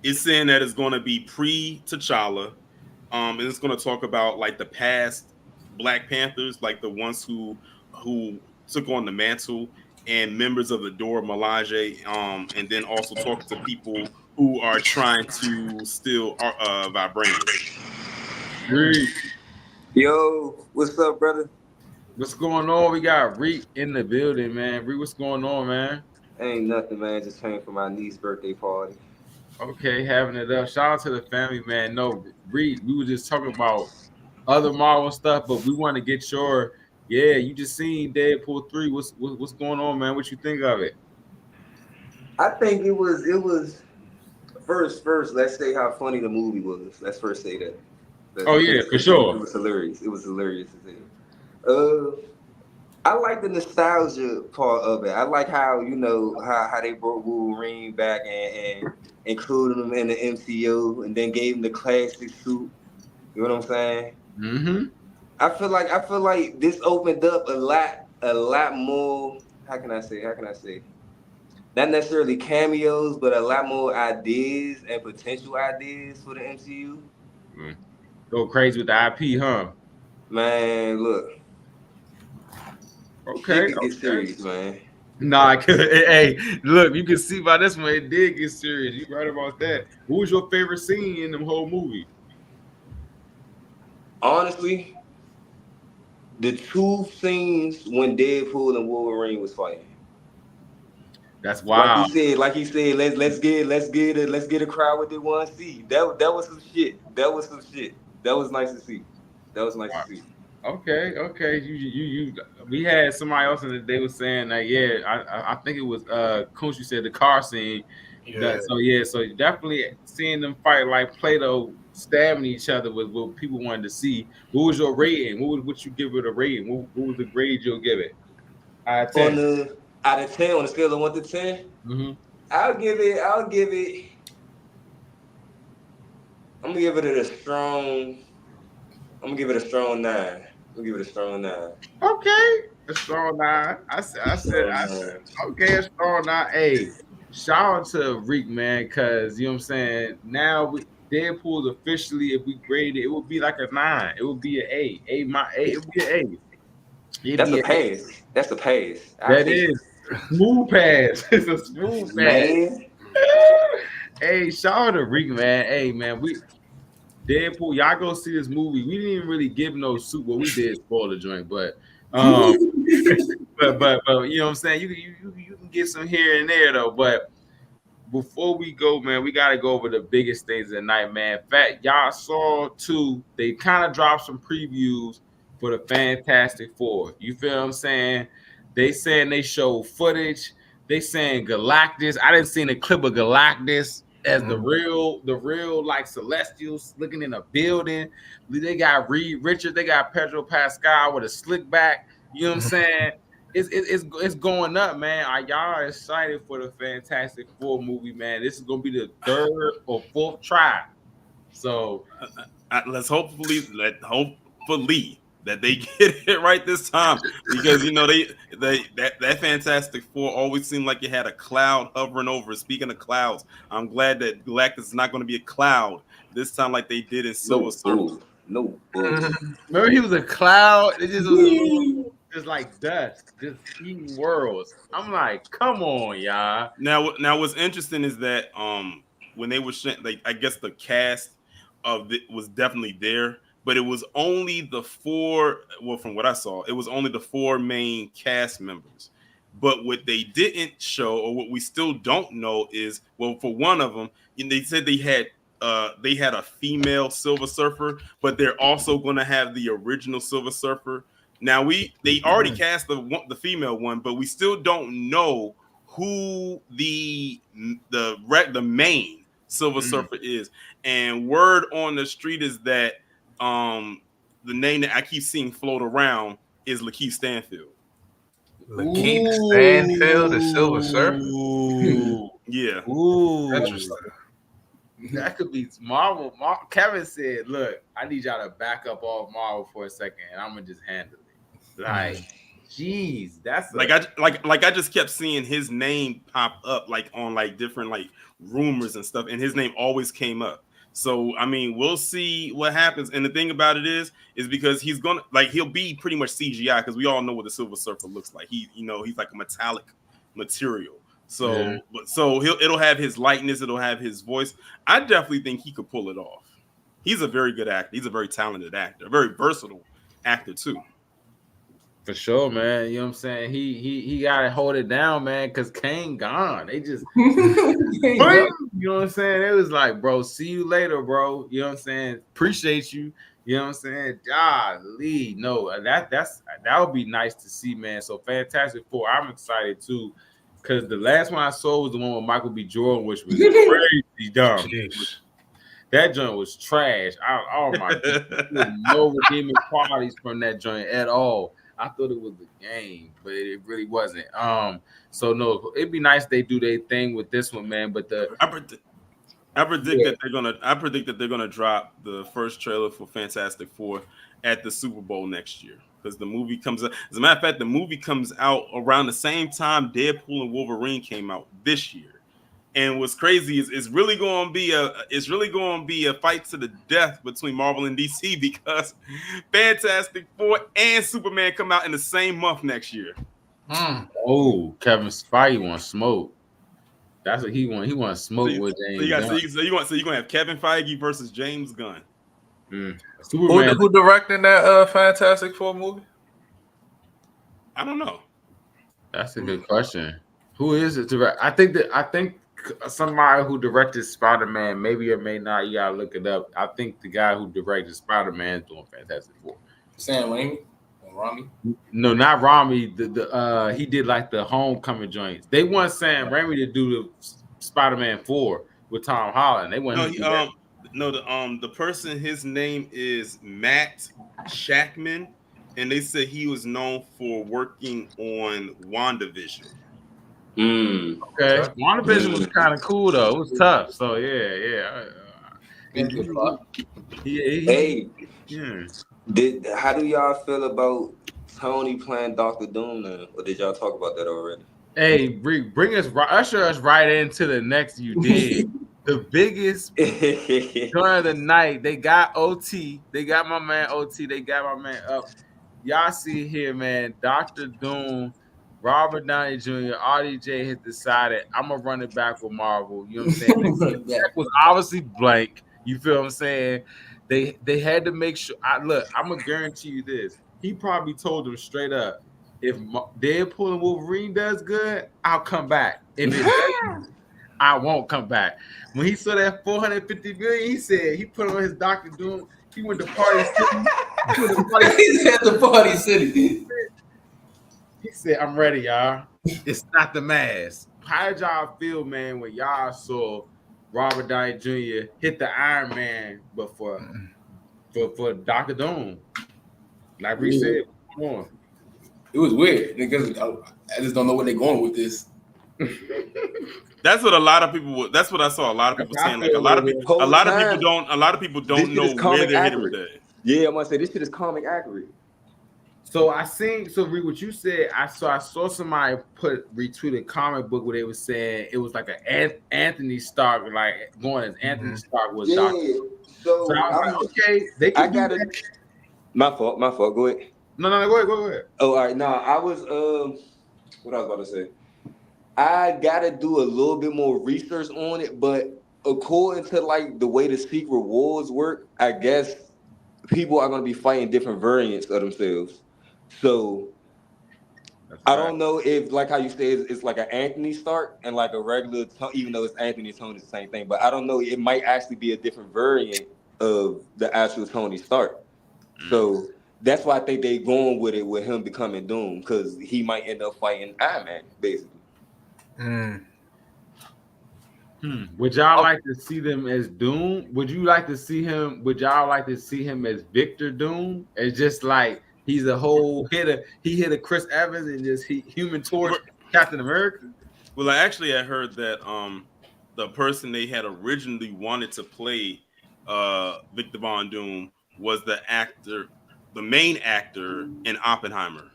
it's saying that it's going to be pre-T'Challa, and it's going to talk about like the past Black Panthers, like the ones who took on the mantle. And members of the Dora Milaje, and then also talk to people who are trying to steal vibranium. Yo, what's up, brother? What's going on? We got Reek in the building, man. Reek, what's going on, man? Ain't nothing, man. Just came from my niece's birthday party. Okay, having it up. Shout out to the family, man. No, Reek, we were just talking about other Marvel stuff, but we want to get your. Yeah, you just seen Deadpool 3. What's going on, man? What you think of it? I think it was first. Let's say how funny the movie was. Let's first say that. For sure. It was hilarious. I like the nostalgia part of it. I like how how they brought Wolverine back and included him in the MCU and then gave him the classic suit. You know what I'm saying? Mm-hmm. I feel like this opened up a lot more. How can I say? Not necessarily cameos, but a lot more ideas and potential ideas for the MCU. Go crazy with the IP, huh? Man, look. Okay. Get serious, man. Nah, hey, look, you can see by this one, it did get serious. You right about that. What was your favorite scene in the whole movie? Honestly, the two scenes when Deadpool and Wolverine was fighting. That's wild. Like he said, let's get a crowd with it one seat. That was some shit. That was nice to see. To see. Okay. You we had somebody else in the day was saying that I think it was Kunsh, you said the car scene. Yeah. So definitely seeing them fight like Play-Doh stabbing each other with what people wanted to see. What was your rating? What you give it a rating? What was the grade you'll give it? Out of 10. Out of 10 on a scale of 1 to 10, Mm-hmm. I'll give it. I'm gonna give it a strong. I'm gonna give it a strong 9. We'll give it a strong 9. Okay, a strong 9. I said, okay, a strong 9. Hey, shout out to Reek, man, because you know what I'm saying. Now Deadpool's officially, if we grade it, it would be like a 9. It would be an A. It would be an A. That's a pass. That's a pass. That is smooth pass. It's a smooth pass. Man. Hey, shout out to Reek, man. Hey, man, Deadpool, y'all go see this movie. We didn't even really give no soup. Well, we did spoil the joint, but but you know what I'm saying. You can get some here and there though. But before we go, man, we gotta go over the biggest things of the night, man. In fact, y'all saw too. They kind of dropped some previews for the Fantastic Four. You feel what I'm saying? They saying they show footage. They saying Galactus. I didn't see a clip of Galactus as the real like Celestials looking in a building. They got Reed Richards. They got Pedro Pascal with a slick back. You know what I'm saying? It's going up, man. Are y'all excited for the Fantastic Four movie, man? This is gonna be the 3rd or 4th try. So let's hopefully that they get it right this time, because you know that Fantastic Four always seemed like it had a cloud hovering over. Speaking of clouds, I'm glad that Galactus is not going to be a cloud this time like they did in Silver Surfer. No. Remember, he was a cloud. It just was just like dust, just eating worlds. I'm like, come on, y'all. Now, what's interesting is that when they were like, I guess the cast of it was definitely there. But it was only the 4. Well, from what I saw, it was only the 4 main cast members. But what they didn't show, or what we still don't know, is, well, for one of them, they said they had a female Silver Surfer, but they're also going to have the original Silver Surfer. Now they already cast the female one, but we still don't know who the main Silver Surfer is. And word on the street is that the name that I keep seeing float around is Lakeith Stanfield. Lakeith Stanfield, the Silver Surfer. Yeah. Interesting. That could be Marvel. Kevin said, "Look, I need y'all to back up off Marvel for a second, and I'm gonna just handle it." Like, jeez, that's I just kept seeing his name pop up like on like different like rumors and stuff, and his name always came up. So I mean, we'll see what happens. And the thing about it is because he's gonna he'll be pretty much CGI, because we all know what the Silver Surfer looks like. He's like a metallic material. So it'll have his likeness, it'll have his voice. I definitely think he could pull it off. He's a very good actor. He's a very talented actor, a very versatile actor too. For sure, man. You know what I'm saying? He gotta hold it down, man, because Kane gone. They just you know what I'm saying? It was like, bro, see you later, bro. You know what I'm saying? Appreciate you. You know what I'm saying? Golly, no, that would be nice to see, man. So Fantastic Four, I'm excited too, because the last one I saw was the one with Michael B. Jordan, which was crazy dumb. That joint was trash. Oh my God. No redeeming qualities from that joint at all. I thought it was the game, but it really wasn't. So no, it'd be nice they do their thing with this one, man. But I predict that they're gonna drop the first trailer for Fantastic Four at the Super Bowl next year, because the movie comes out. As a matter of fact, the movie comes out around the same time Deadpool and Wolverine came out this year. And what's crazy is it's really going to be a fight to the death between Marvel and DC, because Fantastic Four and Superman come out in the same month next year. Oh, Kevin Feige wants smoke. That's what he want. He wants smoke with James Gunn. So you're gonna have Kevin Feige versus James Gunn. Superman. Who directing that Fantastic Four movie? I don't know. That's a good question. Who is it direct? I think somebody who directed Spider-Man, maybe or may not. You gotta look it up. I think the guy who directed Spider-Man is doing Fantastic Four. Sam Raimi or Rami? No, not Rami. He did like the Homecoming joints. They want Sam Raimi to do the Spider-Man 4 with Tom Holland. They want him to do that. No, the person, his name is Matt Shackman, and they said he was known for working on WandaVision. Okay, WandaVision was kind of cool though. It was tough. So yeah. Hey, Yeah. how do y'all feel about Tony playing Doctor Doom now? Or did y'all talk about that already? Hey, usher us right into the next. You did the biggest during the night. They got OT. They got my man OT. They got my man up. Y'all see here, man. Doctor Doom, Robert Downey Jr., RDJ has decided I'm gonna run it back with Marvel. You know what I'm saying? That was obviously blank. You feel what I'm saying? They had to make sure. I'm gonna guarantee you this. He probably told them straight up, if Deadpool and Wolverine does good, I'll come back. If it doesn't, I won't come back. When he saw that 450 million, he said he put on his Doctor Doom. He went to Party City. He's at the Party City. He said, "I'm ready, y'all. It's not the mask." How did y'all feel, man, when y'all saw Robert Downey Jr. hit the Iron Man, but for Doctor Doom? Like we said, come on. It was weird because I just don't know where they're going with this. That's what a lot of people. That's what I saw. A lot of people saying. Like a lot of people. A lot of people don't know where they're headed with that. Yeah, I'm gonna say this shit is comic accurate. So I seen. So read what you said. I saw somebody retweeted a comic book where they was saying it was like an Anthony Stark, like going as Anthony Stark was Doctor. So I was like, okay, they can do that. My fault. Go ahead. No, go ahead. Oh, all right. No, I was what I was about to say. I gotta do a little bit more research on it, but according to like the way the Secret Wars work, I guess people are gonna be fighting different variants of themselves. So I don't know if, like how you say, it's like an Anthony Stark and like a regular, even though it's Anthony Tony, it's the same thing. But I don't know. It might actually be a different variant of the actual Tony Stark. So that's why I think they going with it with him becoming Doom, because he might end up fighting Iron Man, basically. Would y'all like to see them as Doom? Would you like to see him? Would y'all like to see him as Victor Doom? It's just like he's a whole hitter. He hit a Chris Evans and just Human Torch, Captain America. Well, I heard that the person they had originally wanted to play Victor Von Doom was the main actor in Oppenheimer.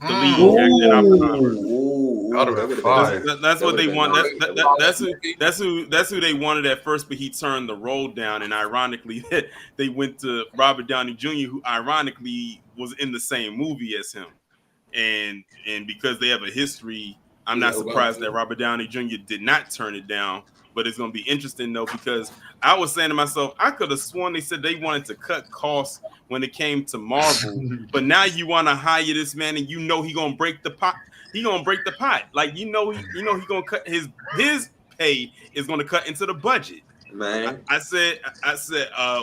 The lead actor in Oppenheimer. That's what they want. That's who they wanted at first, but he turned the role down. And ironically, they went to Robert Downey Jr., who ironically was in the same movie as him. And because they have a history, I'm not surprised that Robert Downey Jr. did not turn it down. But it's going to be interesting, though, because I was saying to myself, I could have sworn they said they wanted to cut costs when it came to Marvel. But now you want to hire this man, and you know he's going to break the pot. He's going to break the pot. Like, he's going to cut his pay is going to cut into the budget. Man, I said,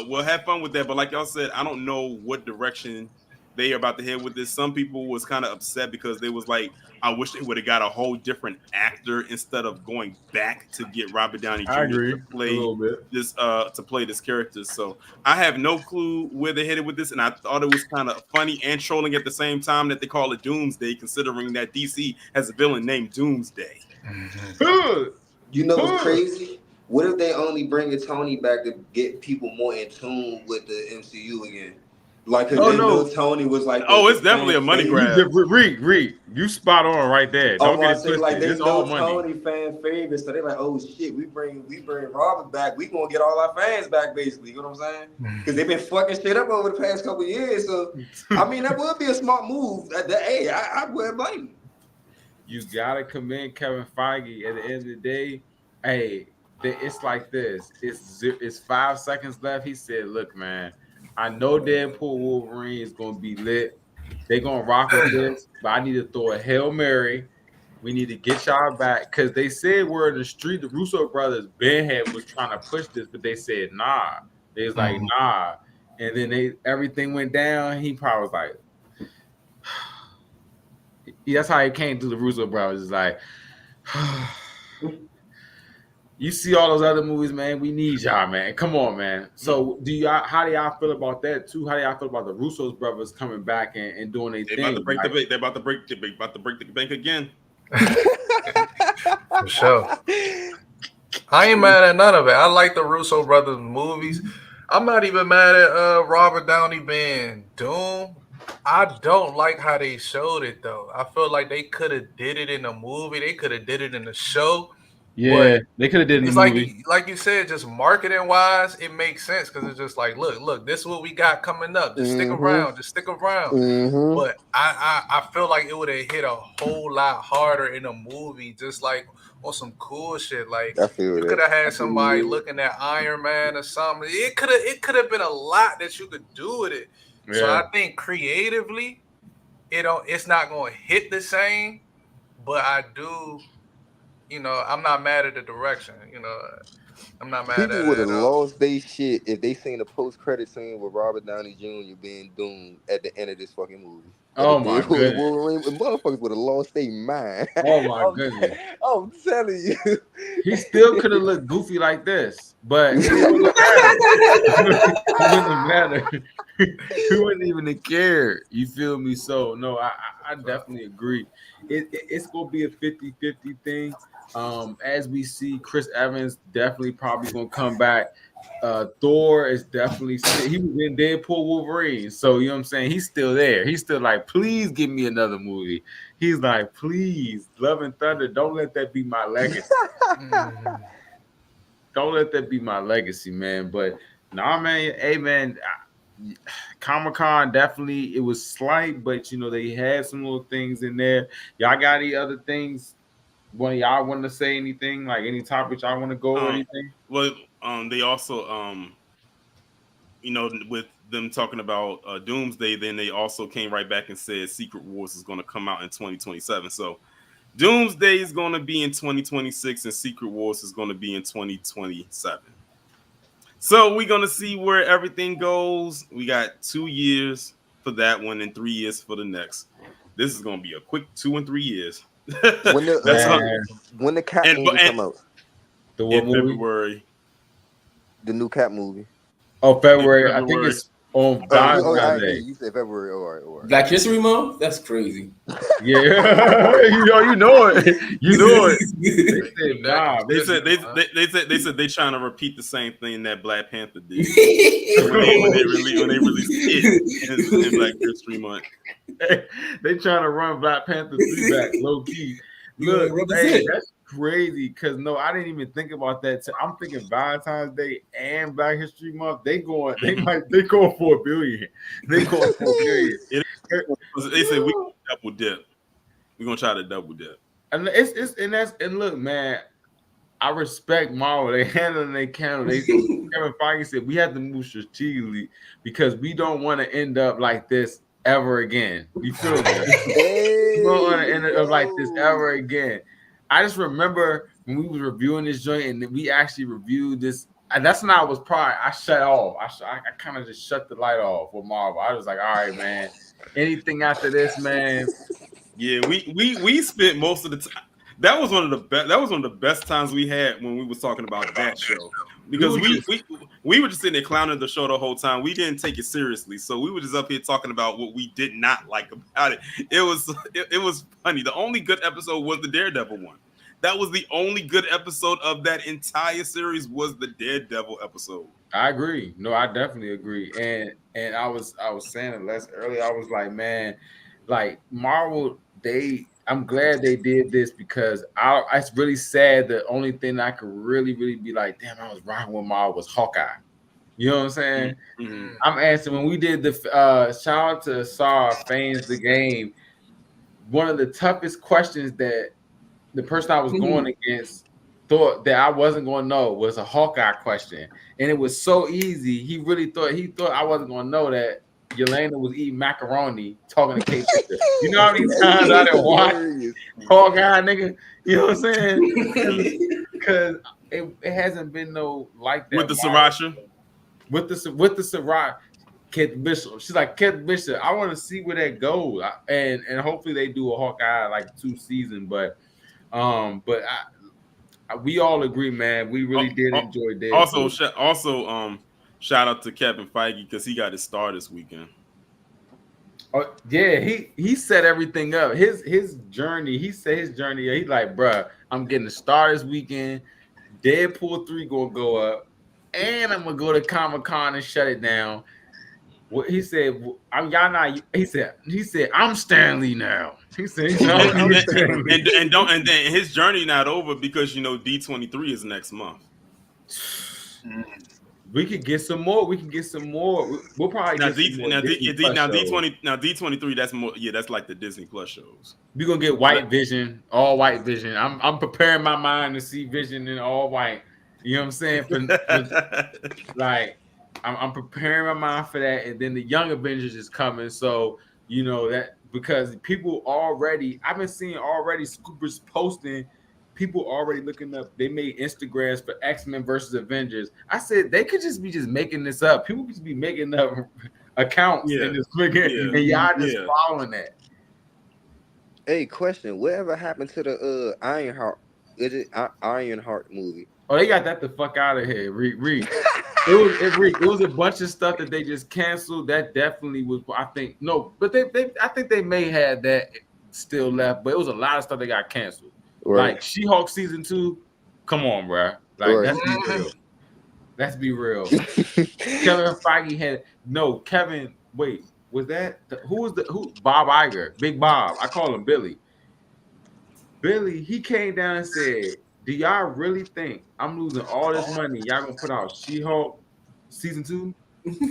well, have fun with that. But like y'all said, I don't know what direction they are about to head with this. Some people was kind of upset because they was like, I wish they would have got a whole different actor instead of going back to get Robert Downey Jr. to play this character. So I have no clue where they're headed with this, and I thought it was kind of funny and trolling at the same time that they call it Doomsday, considering that DC has a villain named Doomsday. You know what's crazy? What if they only bring Tony back to get people more in tune with the MCU again? Like, Tony was like, it's definitely a money grab. Reed, you spot on right there. Don't get it twisted. Like, they it's know all money. Tony fan favorite, so they're like, oh shit, we bring Robert back, we gonna get all our fans back, basically. You know what I'm saying? Because they've been fucking shit up over the past couple of years. So I mean, that would be a smart move. I wouldn't blame you. You gotta commend Kevin Feige. At the end of the day, it's like this. It's 5 seconds left. He said, "Look, man, I know Deadpool Wolverine is gonna be lit. They're gonna rock with this, but I need to throw a Hail Mary. We need to get y'all back." Because they said we're in the street. The Russo brothers, Benhead, was trying to push this, but they said nah. They was like, nah. And then everything went down. He probably was like, that's how he came to the Russo brothers. It's like, You see all those other movies, man. We need y'all, man. Come on, man. So, how do y'all feel about that too? How do y'all feel about the Russo's brothers coming back and doing their thing? About to break the bank. They're about to break the bank again. For sure. I ain't mad at none of it. I like the Russo brothers movies. I'm not even mad at Robert Downey being Doom. I don't like how they showed it though. I feel like they could have did it in the movie. They could have did it in the show. Yeah, they could have did it in the movie. Like you said, just marketing wise, it makes sense because it's just like, look, this is what we got coming up. Just stick around. But I feel like it would have hit a whole lot harder in a movie, just like on some cool shit. Like you could have had somebody looking at Iron Man or something. It could have been a lot that you could do with it. Yeah. So I think creatively, it's not going to hit the same, but I do. I'm not mad at the direction. I'm not mad at it. People would have lost their shit if they seen the post-credit scene with Robert Downey Jr. being Doom at the end of this fucking movie. Oh my goodness. Wolverine, motherfuckers would have lost their mind. Oh my goodness. I'm telling you. He still could have looked goofy like this, but it wouldn't matter. He wouldn't even have cared. You feel me? So, no, I definitely agree. It's going to be a 50-50 thing. As we see, Chris Evans definitely probably going to come back. Thor is definitely he was in Deadpool Wolverine, so you know what I'm saying. He's still there. He's still like, please give me another movie. He's like, please, Love and Thunder. Don't let that be my legacy. Don't let that be my legacy, man. But nah, man. Hey, man. Comic-Con definitely it was slight, but they had some little things in there. Y'all got any other things? One y'all want to say anything? Like any topics y'all want to go or anything? Well. They also, with them talking about Doomsday, then they also came right back and said Secret Wars is going to come out in 2027. So Doomsday is going to be in 2026 and Secret Wars is going to be in 2027. So we're going to see where everything goes. We got 2 years for that one and 3 years for the next. This is going to be a quick 2 and 3 years. When the Cap movie come out? The what movie? February. The new Cap movie. Oh, February. I think it's on Valentine's Day. You said February. All right. Black History Month? That's crazy. Yeah. you know it. You know it. They said they trying to repeat the same thing that Black Panther did when they released it in Black History Month. They trying to run Black Panther 3 back low key. Look, hey, that's crazy because I didn't even think about that. I'm thinking Valentine's Day and Black History Month. They going for $1 billion. They going for $1 billion. They said we double dip. We're gonna try to double dip. And and look, man, I respect Marvel. They handling their camera. Kevin Feige said we have to move strategically because we don't want to end up like this ever again. You feel me? We don't want to end up like this ever again. I just remember when we was reviewing this joint and we actually reviewed this, and that's when I was probably I shut off. I kind of just shut the light off with Marvel. I was like, all right, man. Anything after this, man. Yeah, we spent most of the time. That was one of the best. That was one of the best times we had when we was talking about that show because we were just sitting there clowning the show the whole time. We didn't take it seriously, so we were just up here talking about what we did not like about it. It was funny. The only good episode was the Daredevil one. That was the only good episode of that entire series was the Daredevil episode. I agree. No, I definitely agree. And I was saying it less earlier. I was like, man, like Marvel, I'm glad they did this because it's really sad. The only thing I could really be like, damn, I was rocking with Marvel was Hawkeye. You know what I'm saying? Mm-hmm. I'm asking when we did the shout out to Sar Fans the Game. One of the toughest questions that the person I was going against thought that I wasn't going to know was a Hawkeye question, and it was so easy. He thought I wasn't going to know that Yelena was eating macaroni talking to Kate Bishop. You know how many times I didn't watch Hawkeye, nigga? You know what I'm saying? Because it hasn't been no like that. With the Sriracha? With the Sriracha. Kate Bishop. She's like, Kate Bishop, I want to see where that goes. And hopefully they do a Hawkeye like 2 seasons. But We all agree, man. We really did enjoy Deadpool. Also, shout out to Kevin Feige because he got his star this weekend. Oh yeah, he set everything up. His journey. He said his journey. He's like, bruh, I'm getting the star this weekend. Deadpool 3 gonna go up, and I'm gonna go to Comic-Con and shut it down. What he said, I'm y'all not. He said, I'm Stanley now. He said, and then his journey not over because D23 is next month. We could get some more. We'll probably now D23. That's more. Yeah, that's like the Disney Plus shows. We're gonna get White Vision, all White Vision. I'm preparing my mind to see Vision in all white. You know what I'm saying? Like I'm preparing my mind for that, and then the Young Avengers is coming. So that because people already, I've been seeing already scoopers posting. People already looking up. They made Instagrams for X-Men versus Avengers. I said they could just be making this up. People could just be making up accounts and just and y'all just following that. Hey, question: whatever happened to the Ironheart? Is it Ironheart movie? Oh, they got that the fuck out of here. Read. It was a bunch of stuff that they just canceled. That definitely was. I think I think they may have that still left, but it was a lot of stuff that got canceled. Right. Like She-Hulk season 2, come on, bro. Like let's be real. Kevin Feige had Kevin. Wait, was that who Bob Iger? Big Bob. I call him Billy. Billy, he came down and said, "Do y'all really think I'm losing all this money? Y'all gonna put out She-Hulk season 2?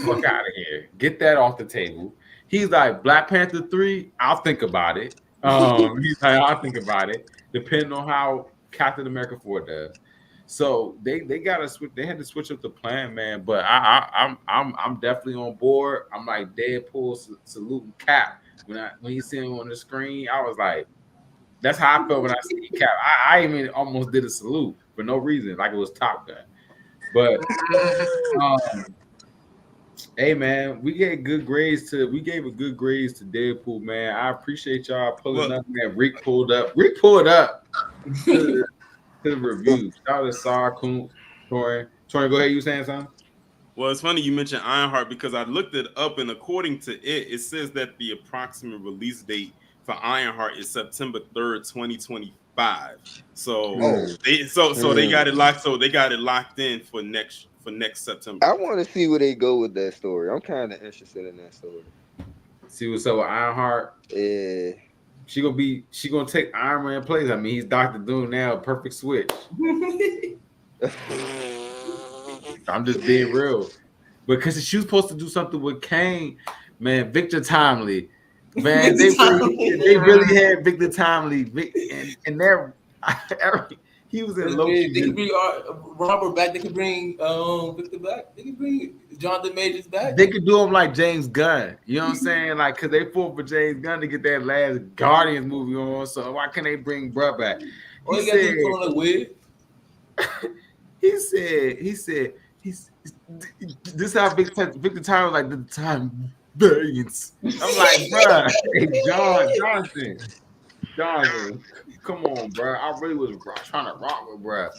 Fuck out of here. Get that off the table." He's like, Black Panther 3, I'll think about it. He's like, I'll think about it. Depending on how Captain America 4 does. So they gotta switch. They had to switch up the plan, man. But I'm definitely on board. I'm like Deadpool saluting Cap when he seen him on the screen. I was like, that's how I felt when I see Cap. I even almost did a salute for no reason, like it was Top Gun. But hey man, we gave a good grades to Deadpool, man. I appreciate y'all pulling up, man. Rick pulled up to the review. Shout out to Sar Kuntz, Torian, go ahead. You saying something? Well, it's funny you mentioned Ironheart because I looked it up, and according to it says that the approximate release date for Ironheart is September 3rd, 2025. So they got it locked. So they got it locked in for next September. I want to see where they go with that story. I'm kind of interested in that story. See what's up with Ironheart? Yeah. She gonna take Iron Man place. I mean, he's Dr. Doom now. Perfect switch. I'm just being real. Because she was supposed to do something with Kane, man. Victor Timely, man. They really had Victor Timely, and they're he was in Loki. They could bring Robert back. They could bring Victor back. They could bring Jonathan Majors back. They could do him like James Gunn. You know what I'm saying? Like, because they fought for James Gunn to get that last Guardians movie on. So why can't they bring bruh back? He said, on a wig. He said, this how Victor Time was like the time billions. I'm like, bruh, hey, Jonathan, come on, bro. I really was trying to rock with bro.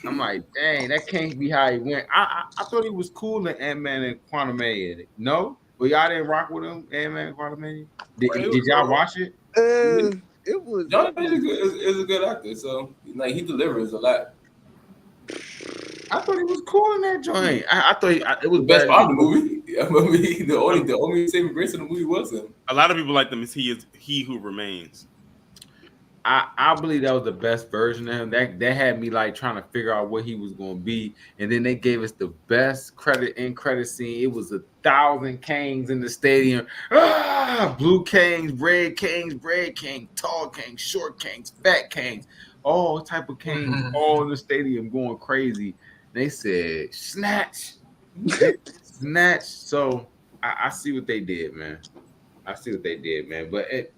I'm like, dang, that can't be how he went. I thought he was cool in Ant-Man and Quantumania. No? Well, y'all didn't rock with him, Ant-Man and Quantumania? Did y'all watch it? It was. Jonathan is a good actor, so like he delivers a lot. I thought he was cool in that joint. I thought it was the best part of the movie. I mean, the only saving grace of the movie was him. A lot of people like them. He who remains. I believe that was the best version of him. That had me like trying to figure out what he was going to be, and then they gave us the best credit scene. It was 1,000 Kangs in the stadium. Blue Kangs, red Kangs, tall Kangs, short Kangs, fat Kangs, all type of Kangs, all in the stadium going crazy. They said snatch. So I see what they did, man. But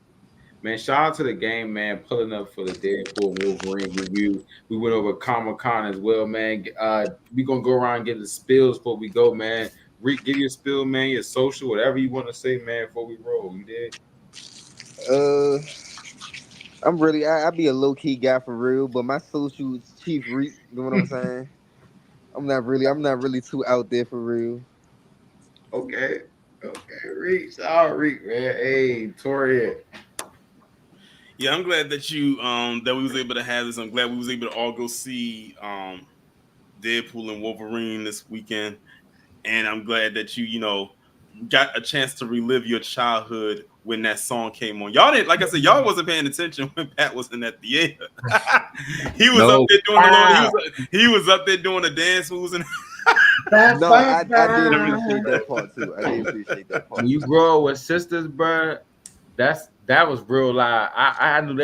man, shout out to the game, man, pulling up for the Deadpool and Wolverine review. We went over Comic-Con as well, man. We gonna go around and get the spills before we go, man. Reek, give your spill, man, your social, whatever you want to say, man, before we roll. You did? I'm really, I be a low key guy for real, but my social is Chief Reek. You know what I'm saying? I'm not really too out there for real. Okay, Reek, all Reek, man. Hey, Tori. Yeah, I'm glad that you that we was able to have this. I'm glad we was able to all go see Deadpool and Wolverine this weekend, and I'm glad that you know got a chance to relive your childhood when that song came on. Y'all didn't, like I said, y'all wasn't paying attention when Pat was in that theater. He was up there doing he was up there doing the dance moves and. No, I did appreciate that part too. I did appreciate that part. When you grow up with sisters, bro, that was real live. I knew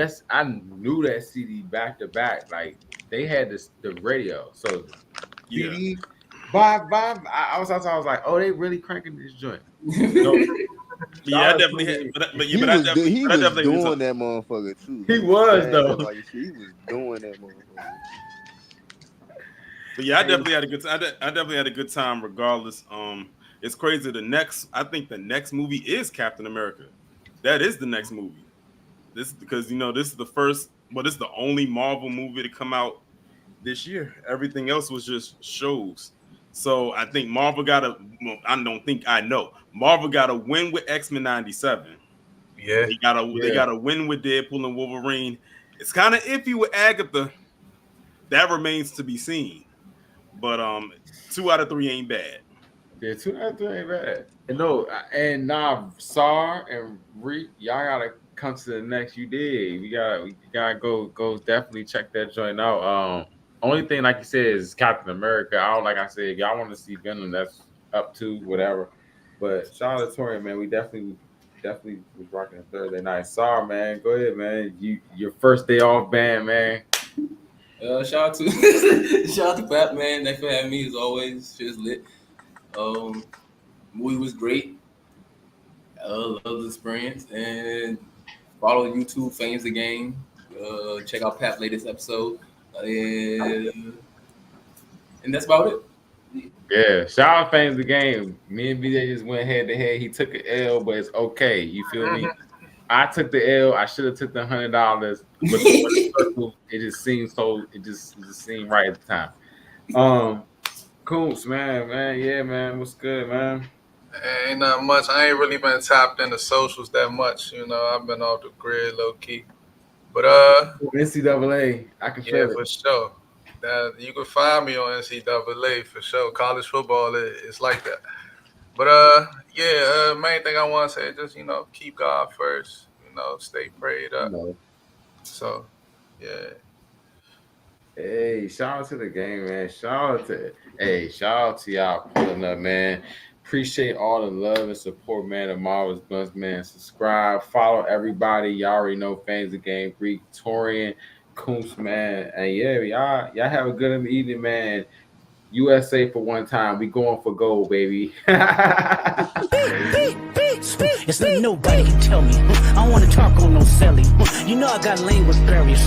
that CD back to back. Like they had the radio, so Yeah. CD. Bye. I was like, oh, they really cranking this joint. No, Yeah, I definitely had, He was doing that motherfucker too. He was though. Like, he was doing that motherfucker. But yeah, I definitely had a good time. I definitely had a good time regardless. It's crazy. I think the next movie is Captain America. That is the next movie. This because this is the first, this is the only Marvel movie to come out this year. Everything else was just shows. So I think Marvel I know. Marvel got to win with X-Men 97. Yeah. They got to win with Deadpool and Wolverine. It's kind of iffy with Agatha. That remains to be seen. But 2 out of 3 ain't bad. Yeah, 2 out of 3 ain't bad. And Sar and Reek, y'all gotta come to the next. You did. We gotta go definitely check that joint out. Only thing, like you said, is Captain America. Like I said, if y'all want to see Venom, that's up to whatever. But shout out to Tori, man. We definitely was rocking a Thursday night. Sorry, man. Go ahead, man. Your first day off band, man. Shout out to Pat, man. Thanks for having me as always. Shit's lit. Movie was great. I love the experience. And follow YouTube, Fame's the Game. Check out Pat's latest episode. And that's about it. Yeah, shout out Fame's the Game. Me and BJ just went head to head. He took an L, but it's okay. You feel me? I took the L. I should have took the $100, but it just seemed it just seemed right at the time. Coops, man, yeah, man. What's good, man? Ain't not much. I ain't really been tapped into socials that much. I've been off the grid low key. But NCAA, I can feel it for sure. You can find me on NCAA for sure. College football is like that. But main thing I want to say is just keep God first. Stay prayed up. So yeah. Hey, shout out to the game, man. Shout out to y'all pulling up, man. Appreciate all the love and support, man. The Marvelous Bluntz, man. Subscribe, follow everybody. Y'all already know Fans of the Game, Greek, Torian, Koontz, man. And yeah, y'all have a good evening, man. USA for one time. We going for gold, baby. It's like nobody can tell me. I don't want to talk on no selling. I got language barriers.